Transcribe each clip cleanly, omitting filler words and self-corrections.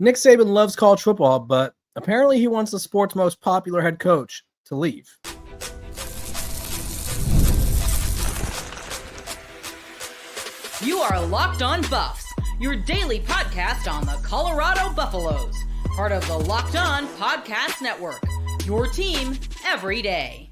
Nick Saban loves college football, but apparently he wants the sport's most popular head coach to leave. You are Locked On Buffs, your daily podcast on the Colorado Buffaloes, part of the Locked On Podcast Network, your team every day.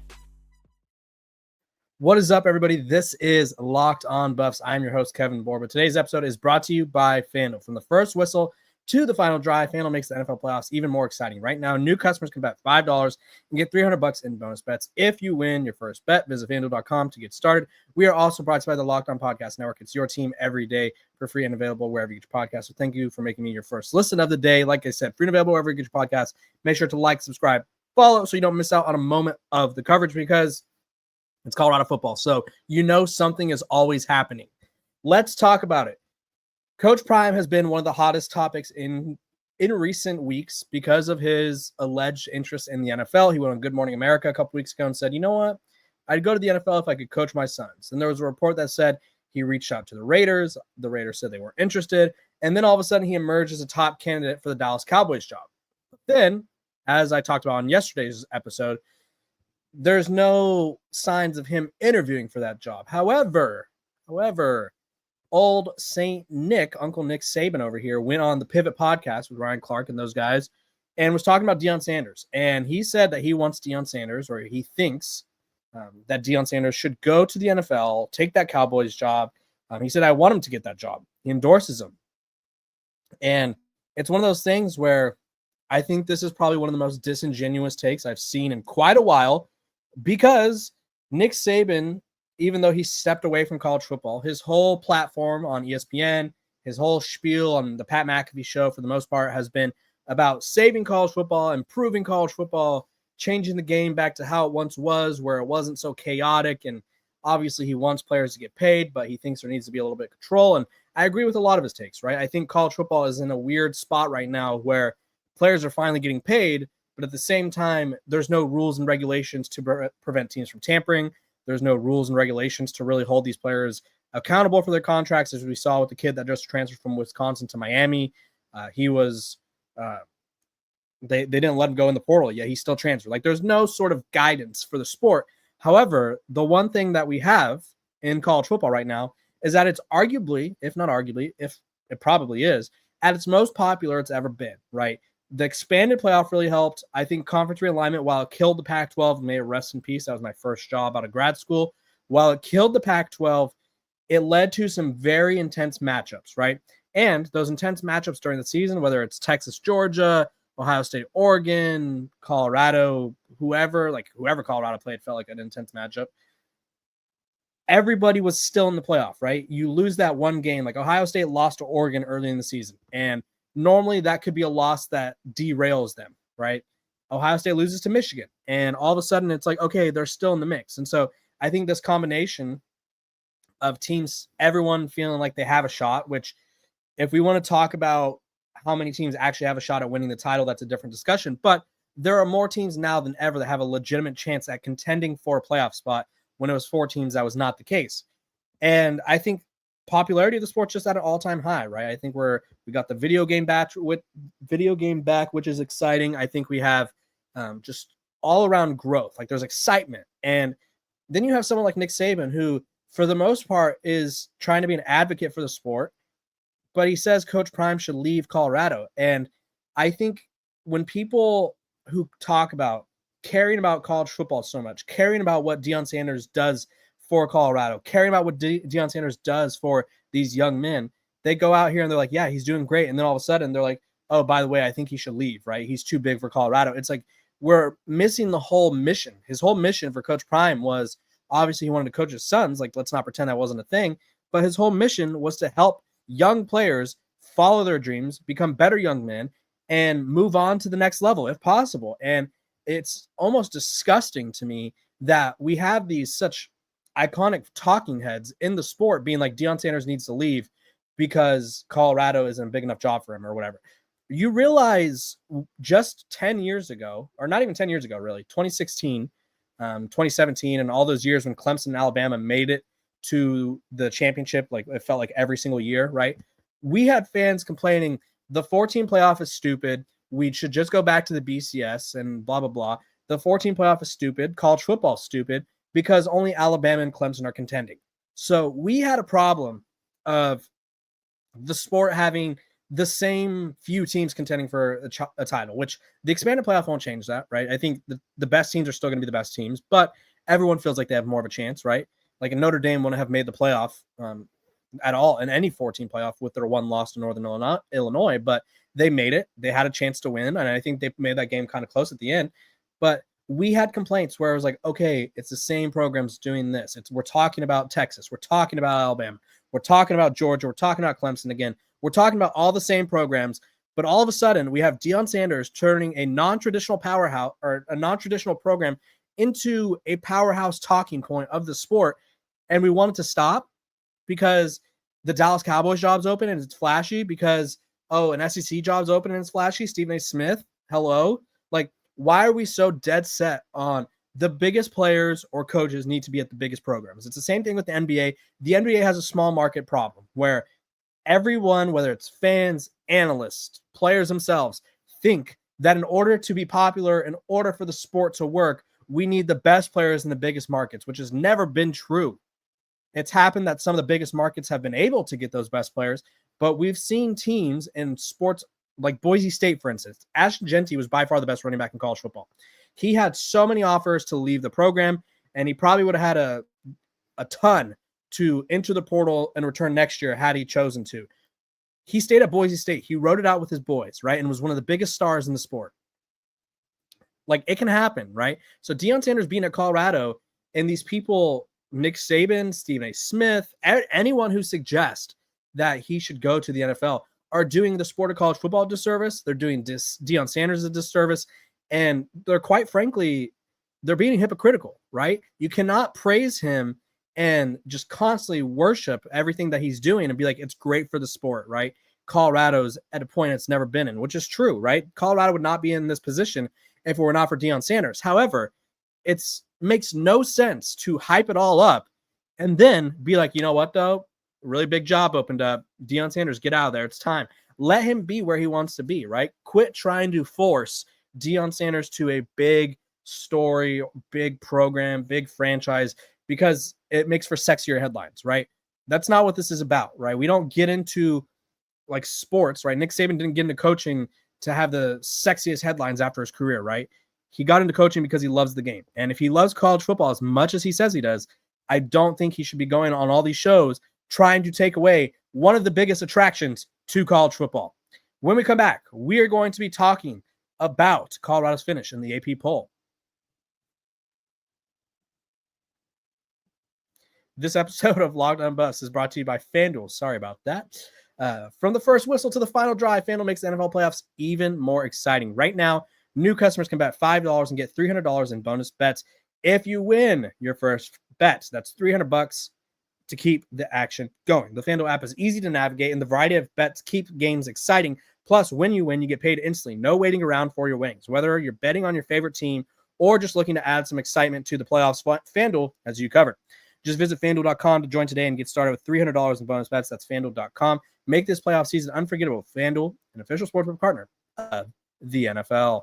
What is up, everybody? This is Locked On Buffs. I'm your host, Kevin Borba. Today's episode is brought to you by FanDuel. From the first whistle to the final drive, FanDuel makes the NFL playoffs even more exciting. Right now, new customers can bet $5 and get $300 in bonus bets if you win your first bet. Visit FanDuel.com to get started. We are also brought to you by the Locked On Podcast Network. It's your team every day for free and available wherever you get your podcast. So thank you for making me your first listen of the day. Like I said, free and available wherever you get your podcast. Make sure to like, subscribe, follow so you don't miss out on a moment of the coverage because it's Colorado football. So you know something is always happening. Let's talk about it. Coach Prime has been one of the hottest topics in recent weeks because of his alleged interest in the NFL. He went on Good Morning America a couple weeks ago and said, you know what? I'd go to the NFL if I could coach my sons. And there was a report that said he reached out to the Raiders. The Raiders said they weren't interested. And then all of a sudden he emerged as a top candidate for the Dallas Cowboys job. But then, as I talked about on yesterday's episode, there's no signs of him interviewing for that job. However, old Saint Nick, Uncle Nick Saban over here, went on the Pivot podcast with Ryan Clark and those guys and was talking about Deion Sanders. And he said that he wants Deion Sanders, or he thinks that Deion Sanders should go to the NFL, take that Cowboys job. He said, I want him to get that job. He endorses him. And it's one of those things where I think this is probably one of the most disingenuous takes I've seen in quite a while, because Nick Saban, even though he stepped away from college football, his whole platform on ESPN, his whole spiel on the Pat McAfee show, for the most part, has been about saving college football, improving college football, changing the game back to how it once was, where it wasn't so chaotic. And obviously he wants players to get paid, but he thinks there needs to be a little bit of control. And I agree with a lot of his takes, right? I think college football is in a weird spot right now where players are finally getting paid, but at the same time, there's no rules and regulations to prevent teams from tampering. There's no rules and regulations to really hold these players accountable for their contracts, as we saw with the kid that just transferred from Wisconsin to Miami. They didn't let him go in the portal yet. He still transferred. Like, there's no sort of guidance for the sport. However, the one thing that we have in college football right now is that it's arguably, if not arguably, if it probably is, at its most popular it's ever been, right? The expanded playoff really helped. I think conference realignment, while it killed the Pac-12, may it rest in peace. That was my first job out of grad school. While it killed the Pac-12, it led to some very intense matchups, right? And those intense matchups during the season, whether it's Texas, Georgia, Ohio State, Oregon, Colorado, whoever Colorado played felt like an intense matchup. Everybody was still in the playoff, right? You lose that one game, like Ohio State lost to Oregon early in the season, and normally that could be a loss that derails them, right? Ohio State loses to Michigan, and all of a sudden it's like, okay, they're still in the mix. And so I think this combination of teams, everyone feeling like they have a shot, which if we want to talk about how many teams actually have a shot at winning the title, that's a different discussion. But there are more teams now than ever that have a legitimate chance at contending for a playoff spot. When it was 4 teams, that was not the case. And I think popularity of the sport's just at an all-time high, right? I think we got the video game back, which is exciting. I think we have just all-around growth. Like, there's excitement. And then you have someone like Nick Saban, who, for the most part, is trying to be an advocate for the sport, but he says Coach Prime should leave Colorado. And I think when people who talk about caring about college football so much, caring about what Deion Sanders does for Colorado, caring about what Deion Sanders does for these young men, they go out here and they're like, yeah, he's doing great. And then all of a sudden they're like, oh, by the way, I think he should leave, right? He's too big for Colorado. It's like we're missing the whole mission. His whole mission for Coach Prime was, obviously he wanted to coach his sons. Like, let's not pretend that wasn't a thing. But his whole mission was to help young players follow their dreams, become better young men, and move on to the next level if possible. And it's almost disgusting to me that we have these such iconic talking heads in the sport being like, Deion Sanders needs to leave because Colorado isn't a big enough job for him or whatever. You realize just 10 years ago, or not even 10 years ago, really, 2016, 2017, and all those years when Clemson and Alabama made it to the championship, like it felt like every single year, right? We had fans complaining the 14 playoff is stupid. We should just go back to the BCS and blah, blah, blah. The 14 playoff is stupid. College football is stupid because only Alabama and Clemson are contending. So we had a problem of the sport having the same few teams contending for a title, which the expanded playoff won't change that, right? I think the best teams are still going to be the best teams, but everyone feels like they have more of a chance, right? Like Notre Dame wouldn't have made the playoff at all in any 14 playoff with their one loss to Northern Illinois, but they made it. They had a chance to win, and I think they made that game kind of close at the end. But we had complaints where it was like, okay, it's the same programs doing this. We're talking about Texas. We're talking about Alabama. We're talking about Georgia. We're talking about Clemson again. We're talking about all the same programs, but all of a sudden we have Deion Sanders turning a non-traditional powerhouse or a non-traditional program into a powerhouse talking point of the sport, and we want it to stop because the Dallas Cowboys job's open and it's flashy because, an SEC job's open and it's flashy. Stephen A. Smith, hello. Like, why are we so dead set on the biggest players or coaches need to be at the biggest programs? It's the same thing with the NBA. The NBA has a small market problem where everyone, whether it's fans, analysts, players themselves, think that in order to be popular, in order for the sport to work, we need the best players in the biggest markets, which has never been true. It's happened that some of the biggest markets have been able to get those best players, but we've seen teams in sports like Boise State, for instance. Ashton Jeanty was by far the best running back in college football. He had so many offers to leave the program, and he probably would have had a ton to enter the portal and return next year had he chosen to. He stayed at Boise State. He wrote it out with his boys, right? And was one of the biggest stars in the sport. Like, it can happen, right? So Deion Sanders being at Colorado, and these people, Nick Saban, Stephen A. Smith, anyone who suggests that he should go to the NFL are doing the sport of college football a disservice. They're doing Deion Sanders a disservice. And they're quite frankly, they're being hypocritical, right? You cannot praise him and just constantly worship everything that he's doing and be like, it's great for the sport, right? Colorado's at a point it's never been in, which is true, right? Colorado would not be in this position if it were not for Deion Sanders. However, it makes no sense to hype it all up and then be like, you know what, though? Really big job opened up. Deion Sanders, get out of there. It's time. Let him be where he wants to be, right? Quit trying to force Deion Sanders to a big story, big program, big franchise, because it makes for sexier headlines, right? That's not what this is about, right? We don't get into like sports, right? Nick Saban didn't get into coaching to have the sexiest headlines after his career, right? He got into coaching because he loves the game. And if he loves college football as much as he says he does, I don't think he should be going on all these shows trying to take away one of the biggest attractions to college football. When we come back, we are going to be talking about Colorado's finish in the AP poll. This episode of Locked On Buffs is brought to you by FanDuel. Sorry about that. From the first whistle to the final drive, FanDuel makes the NFL playoffs even more exciting. Right now, new customers can bet $5 and get $300 in bonus bets if you win your first bet. That's $300 to keep the action going. The FanDuel app is easy to navigate, and the variety of bets keep games exciting. Plus, when you win, you get paid instantly. No waiting around for your winnings. Whether you're betting on your favorite team or just looking to add some excitement to the playoffs, FanDuel has you covered. Just visit FanDuel.com to join today and get started with $300 in bonus bets. That's FanDuel.com. Make this playoff season unforgettable. FanDuel, an official sportsbook partner of the NFL.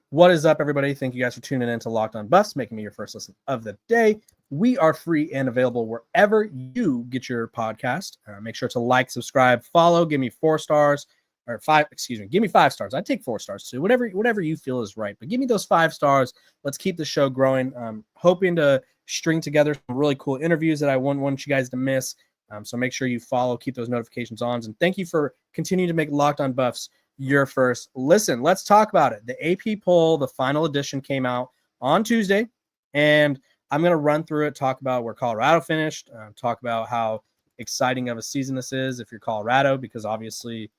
What is up, everybody? Thank you guys for tuning in to Locked On Buffs, making me your first listen of the day. We are free and available wherever you get your podcast. Make sure to like, subscribe, follow, give me 4 stars. Or 5, give me 5 stars. I'd take 4 stars too. Whatever you feel is right. But give me those 5 stars. Let's keep the show growing. Hoping to string together some really cool interviews that I wouldn't want you guys to miss. So make sure you follow, keep those notifications on. And thank you for continuing to make Locked On Buffs your first listen. Let's talk about it. The AP poll, the final edition, came out on Tuesday. And I'm going to run through it, talk about where Colorado finished, talk about how exciting of a season this is if you're Colorado, because obviously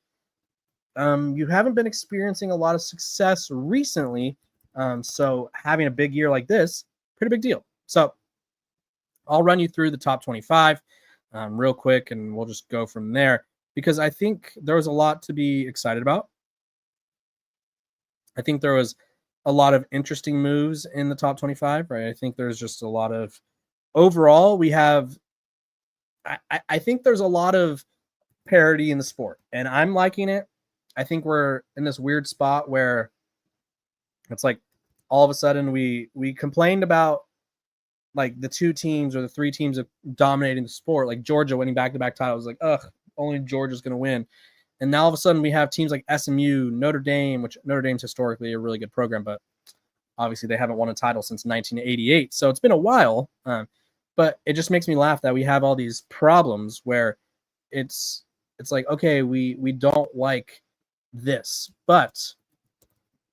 you haven't been experiencing a lot of success recently. So having a big year like this, pretty big deal. So I'll run you through the top 25 real quick, and we'll just go from there because I think there was a lot to be excited about. I think there was a lot of interesting moves in the top 25, right? I think there's just a lot of overall, we have I think there's a lot of parity in the sport, and I'm liking it. I think we're in this weird spot where it's like all of a sudden we complained about like the 2 teams or the 3 teams of dominating the sport, like Georgia winning back-to-back titles. Like, ugh, only Georgia's going to win. And now all of a sudden we have teams like SMU, Notre Dame, which Notre Dame's historically a really good program, but obviously they haven't won a title since 1988. So it's been a while, but it just makes me laugh that we have all these problems where it's like, okay, we don't like this, but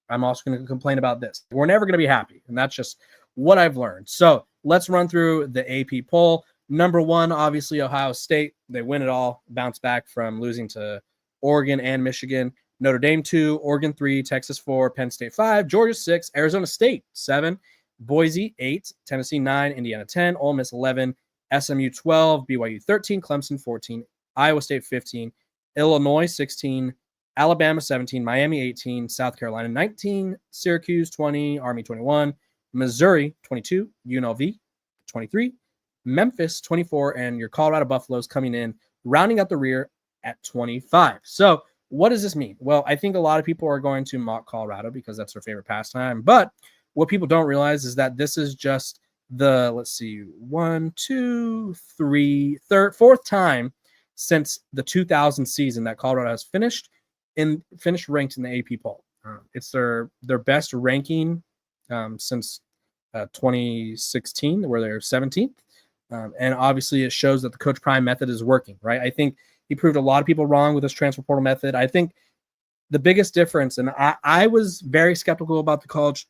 I'm also going to complain about this. We're never going to be happy, and that's just what I've learned. So let's run through the AP poll. Number 1, obviously, Ohio State. They win it all, bounce back from losing to Oregon and Michigan. Notre Dame 2, Oregon 3, Texas 4, Penn State 5, Georgia 6, Arizona State 7, Boise 8, Tennessee 9, Indiana 10, Ole Miss 11, SMU 12, BYU 13, Clemson 14, Iowa State 15, Illinois 16, Alabama 17, Miami 18, South Carolina 19, Syracuse 20, Army 21, Missouri 22, UNLV 23, Memphis 24, and your Colorado Buffaloes coming in, rounding out the rear at 25. So what does this mean? Well, I think a lot of people are going to mock Colorado because that's their favorite pastime. But what people don't realize is that this is just the, let's see, 4th time since the 2000 season that Colorado has finished ranked in the AP poll. It's their best ranking since 2016, where they're 17th. And obviously it shows that the Coach Prime method is working, right? I think he proved a lot of people wrong with his transfer portal method. I think the biggest difference, and I was very skeptical about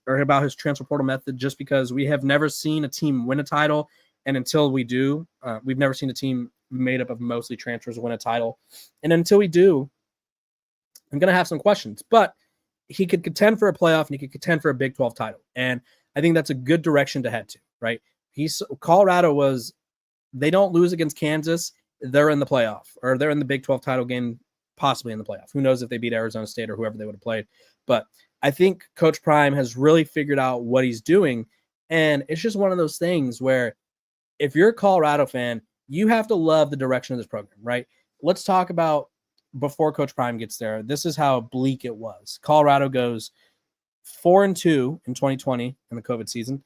about his transfer portal method just because we have never seen a team win a title. And until we do, we've never seen a team made up of mostly transfers win a title. And until we do, I'm going to have some questions. But he could contend for a playoff and he could contend for a Big 12 title. And I think that's a good direction to head to, right? Colorado they don't lose against Kansas. They're in the playoff, or they're in the Big 12 title game, possibly in the playoff. Who knows if they beat Arizona State or whoever they would have played. But I think Coach Prime has really figured out what he's doing. And it's just one of those things where if you're a Colorado fan, you have to love the direction of this program, right? Let's talk about before Coach Prime gets there. This is how bleak it was. Colorado goes 4-2 in 2020 in the COVID season,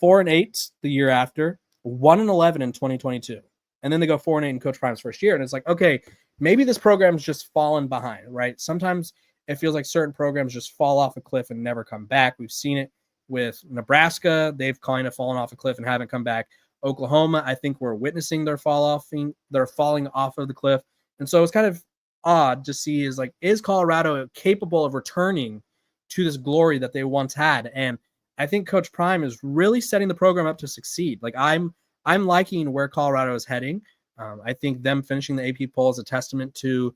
4-8 the year after, 1-11 in 2022. And then they go 4-8 in Coach Prime's first year. And it's like, okay, maybe this program's just fallen behind, right? Sometimes it feels like certain programs just fall off a cliff and never come back. We've seen it with Nebraska. They've kind of fallen off a cliff and haven't come back. Oklahoma, I think we're witnessing their they're falling off of the cliff. And so it's kind of odd to see is Colorado capable of returning to this glory that they once had? And I think Coach Prime is really setting the program up to succeed. Like I'm liking where Colorado is heading. I think them finishing the AP poll is a testament to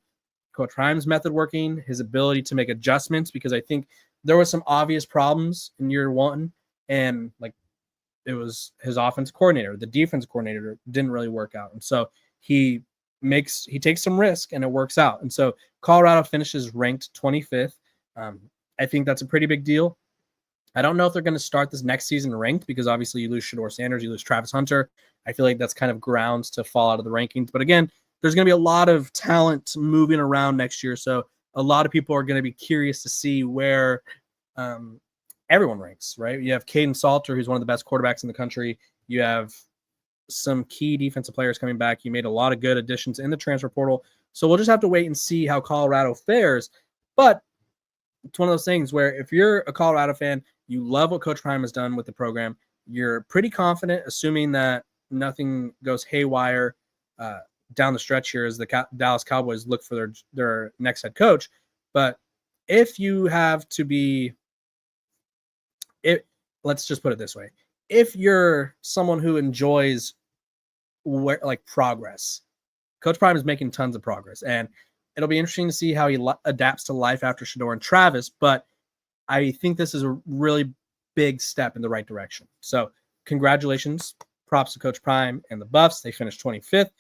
Coach Prime's method working, his ability to make adjustments, because I think there was some obvious problems in year 1, and like it was his offense coordinator, the defense coordinator didn't really work out. And so he takes some risk and it works out. And so Colorado finishes ranked 25th. I think that's a pretty big deal. I don't know if they're going to start this next season ranked because obviously you lose Shedeur Sanders, you lose Travis Hunter. I feel like that's kind of grounds to fall out of the rankings. But again, there's going to be a lot of talent moving around next year. So a lot of people are going to be curious to see where everyone ranks, right? You have Caden Salter, who's one of the best quarterbacks in the country. You have some key defensive players coming back. You made a lot of good additions in the transfer portal. So we'll just have to wait and see how Colorado fares. But it's one of those things where if you're a Colorado fan, you love what Coach Prime has done with the program. You're pretty confident, assuming that nothing goes haywire down the stretch here as the Dallas Cowboys look for their next head coach. But if you have to be let's just put it this way. If you're someone who enjoys progress, Coach Prime is making tons of progress, and it'll be interesting to see how he adapts to life after Shedeur and Travis, but I think this is a really big step in the right direction. So congratulations, props to Coach Prime and the Buffs. They finished 25th,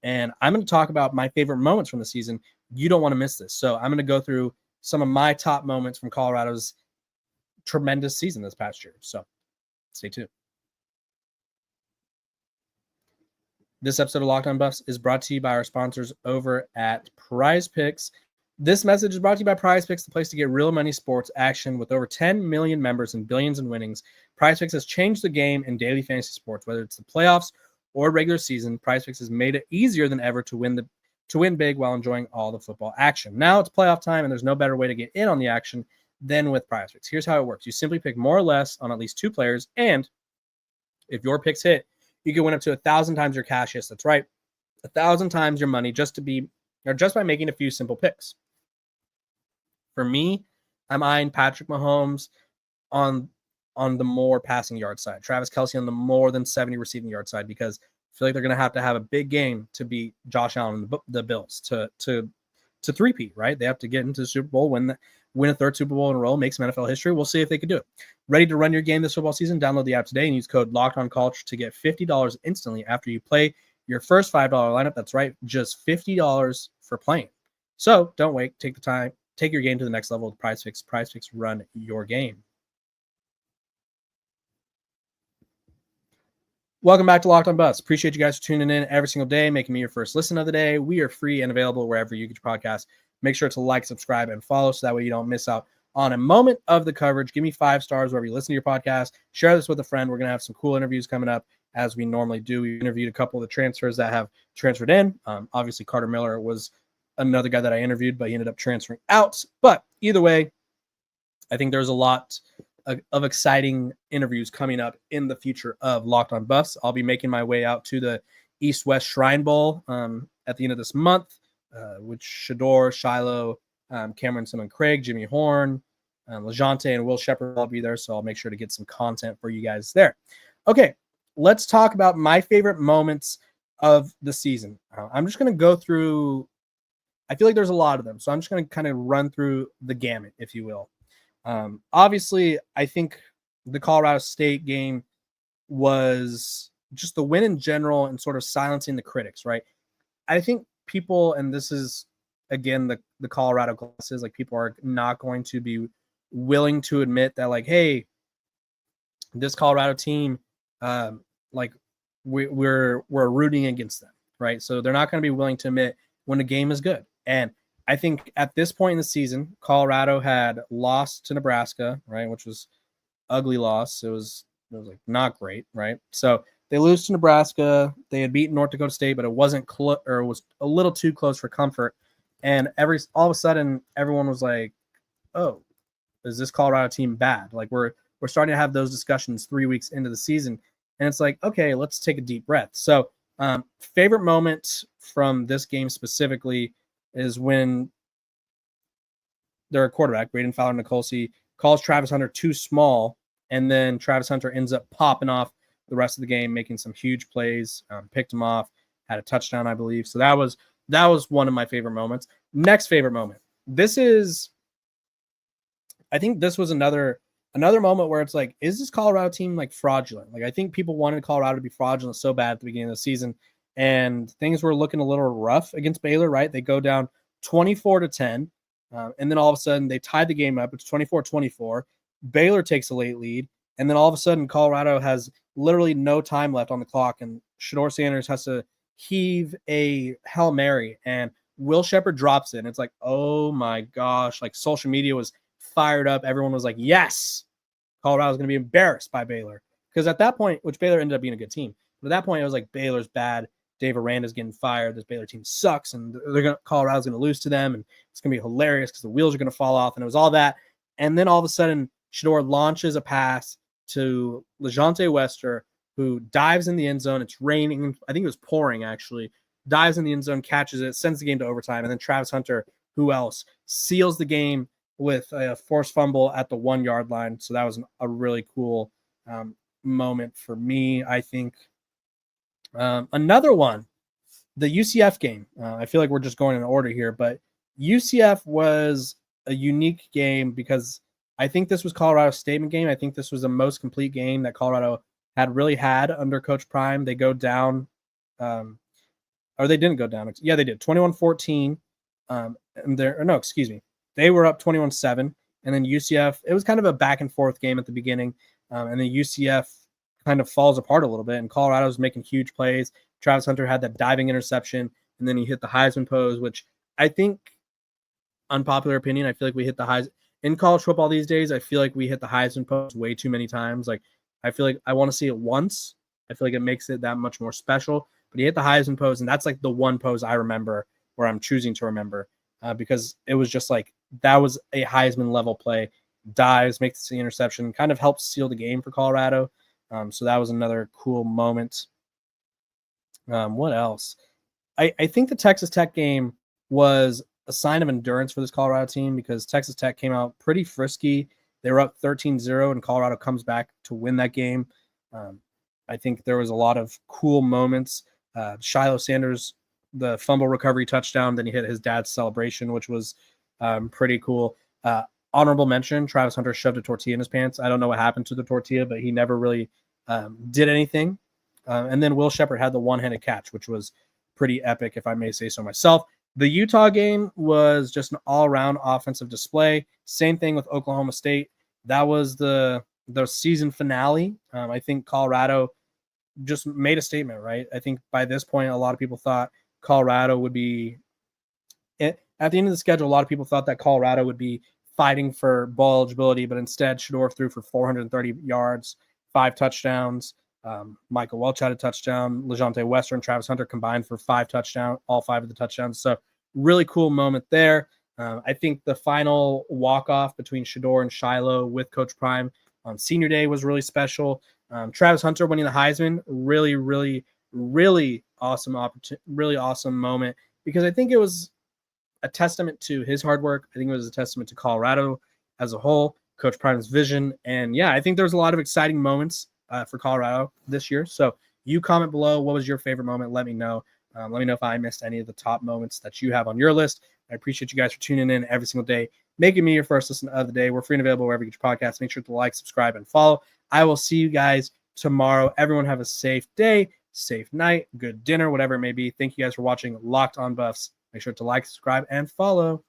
and I'm going to talk about my favorite moments from the season. You don't want to miss this. So I'm going to go through some of my top moments from Colorado's tremendous season this past year. So stay tuned. This episode of Locked On Buffs is brought to you by our sponsors over at Prize Picks. This message is brought to you by Prize Picks, the place to get real money sports action. With over 10 million members and billions in winnings, Prize Picks has changed the game in daily fantasy sports. Whether it's the playoffs or regular season, Prize Picks has made it easier than ever to win big while enjoying all the football action. Now it's playoff time, and there's no better way to get in on the action than with Prize Picks. Here's how it works. You simply pick more or less on at least two players, and if your picks hit, you can win up to 1,000 times your cash. Yes, that's right. 1,000 times your money just by making a few simple picks. For me, I'm eyeing Patrick Mahomes on the more passing yard side, Travis Kelce on the more than 70 receiving yard side, because I feel like they're going to have a big game to beat Josh Allen and the Bills to three-peat, right? They have to get into the Super Bowl, win a third Super Bowl in a row, make some NFL history. We'll see if they can do it. Ready to run your game this football season? Download the app today and use code LOCKEDONCULTURE to get $50 instantly after you play your first $5 lineup. That's right, just $50 for playing. So don't wait. Take the time. Take your game to the next level with Prize Picks. Prize Picks, run your game. Welcome back to Locked On Buffs. Appreciate you guys for tuning in every single day, making me your first listen of the day. We are free and available wherever you get your podcast. Make sure to like, subscribe, and follow so that way you don't miss out on a moment of the coverage. Give me 5 stars wherever you listen to your podcast. Share this with a friend. We're going to have some cool interviews coming up as we normally do. We interviewed a couple of the transfers that have transferred in. Obviously, Carter Miller was another guy that I interviewed, but he ended up transferring out. But either way, I think there's a lot of exciting interviews coming up in the future of Locked On Buffs. I'll be making my way out to the East-West Shrine Bowl at the end of this month, which Shedeur, Shiloh, Cameron Simon Craig, Jimmy Horn, LeJounte, and Will Shepard will all be there, so I'll make sure to get some content for you guys there. Okay, let's talk about my favorite moments of the season. I'm just going to go through, I feel like there's a lot of them, so I'm just going to kind of run through the gamut, if you will. Obviously, I think the Colorado State game was just the win in general and sort of silencing the critics, right? I think people, and this is, again, the Colorado glasses, like people are not going to be willing to admit that, like, hey, this Colorado team, like we're rooting against them, right? So they're not going to be willing to admit when the game is good. And I think at this point in the season, Colorado had lost to Nebraska, right, which was ugly loss. It was like not great, right? So they lose to Nebraska. They had beaten North Dakota State, but it wasn't or it was a little too close for comfort. And all of a sudden, everyone was like, "Oh, is this Colorado team bad?" Like we're starting to have those discussions 3 weeks into the season, and it's like, okay, let's take a deep breath. So, favorite moment from this game specifically is when their quarterback, Braden Fowler-Nicolsi, calls Travis Hunter too small, and then Travis Hunter ends up popping off the rest of the game, making some huge plays, picked him off, had a touchdown, I believe. So that was one of my favorite moments. Next favorite moment. I think this was another moment where it's like, is this Colorado team like fraudulent? Like I think people wanted Colorado to be fraudulent so bad at the beginning of the season, and things were looking a little rough against Baylor, right? They go down 24-10, and then all of a sudden they tied the game up. It's 24-24. Baylor takes a late lead, and then all of a sudden Colorado has literally no time left on the clock, and Shedeur Sanders has to heave a Hail Mary, and Will Shepard drops it. And it's like, oh my gosh, like social media was fired up. Everyone was like, yes, Colorado's going to be embarrassed by Baylor. Because at that point, which Baylor ended up being a good team, but at that point it was like, Baylor's bad. Dave Aranda's getting fired. This Baylor team sucks, and Colorado's going to lose to them, and it's going to be hilarious because the wheels are going to fall off, and it was all that. And then all of a sudden, Shedeur launches a pass to LeJounte Wester, who dives in the end zone. It's raining. I think it was pouring, actually. Dives in the end zone, catches it, sends the game to overtime, and then Travis Hunter, who else, seals the game with a forced fumble at the 1 yard line. So that was a really cool moment for me, I think. Another one, the UCF game. I feel like we're just going in order here, but UCF was a unique game because I think this was Colorado's statement game. I think this was the most complete game that Colorado had really had under Coach Prime. They go down, or they didn't go down. Yeah, they did. 21-14. They were up 21-7. And then UCF, it was kind of a back and forth game at the beginning. And then UCF kind of falls apart a little bit, and Colorado's making huge plays. Travis Hunter had that diving interception, and then he hit the Heisman pose, which I think, unpopular opinion, I feel like we hit the Heisman. In college football these days, I feel like we hit the Heisman pose way too many times. Like, I feel like I want to see it once. I feel like it makes it that much more special. But he hit the Heisman pose, and that's like the one pose I remember, or I'm choosing to remember, because it was just like, that was a Heisman level play. Dives, makes the interception, kind of helps seal the game for Colorado. So that was another cool moment. What else? I think the Texas Tech game was a sign of endurance for this Colorado team, because Texas Tech came out pretty frisky. They were up 13-0, and Colorado comes back to win that game. I think there was a lot of cool moments. Shedeur Sanders, the fumble recovery touchdown, then he hit his dad's celebration, which was pretty cool. Honorable mention, Travis Hunter shoved a tortilla in his pants. I don't know what happened to the tortilla, but he never really did anything. And then Will Sheppard had the one-handed catch, which was pretty epic, if I may say so myself. The Utah game was just an all-around offensive display. Same thing with Oklahoma State. That was the season finale. I think Colorado just made a statement, right? I think by this point, a lot of people thought Colorado would be at the end of the schedule. A lot of people thought that Colorado would be fighting for bowl eligibility, but instead Shedeur threw for 430 yards, 5 touchdowns. Michael Welch had a touchdown. LeJontay Western, Travis Hunter combined for 5 touchdowns, all 5 of the touchdowns. So really cool moment there. I think the final walk-off between Shedeur and Shiloh with Coach Prime on Senior Day was really special. Travis Hunter winning the Heisman, really, really, really awesome opportunity, really awesome moment, because I think it was a testament to his hard work. I think it was a testament to Colorado as a whole, Coach Prime's vision. And yeah, I think there's a lot of exciting moments for Colorado this year. So you comment below, what was your favorite moment? Let me know. Let me know if I missed any of the top moments that you have on your list. I appreciate you guys for tuning in every single day, making me your first listen of the day. We're free and available wherever you get your podcasts. Make sure to like, subscribe, and follow. I will see you guys tomorrow. Everyone have a safe day, safe night, good dinner, whatever it may be. Thank you guys for watching Locked On Buffs. Make sure to like, subscribe, and follow.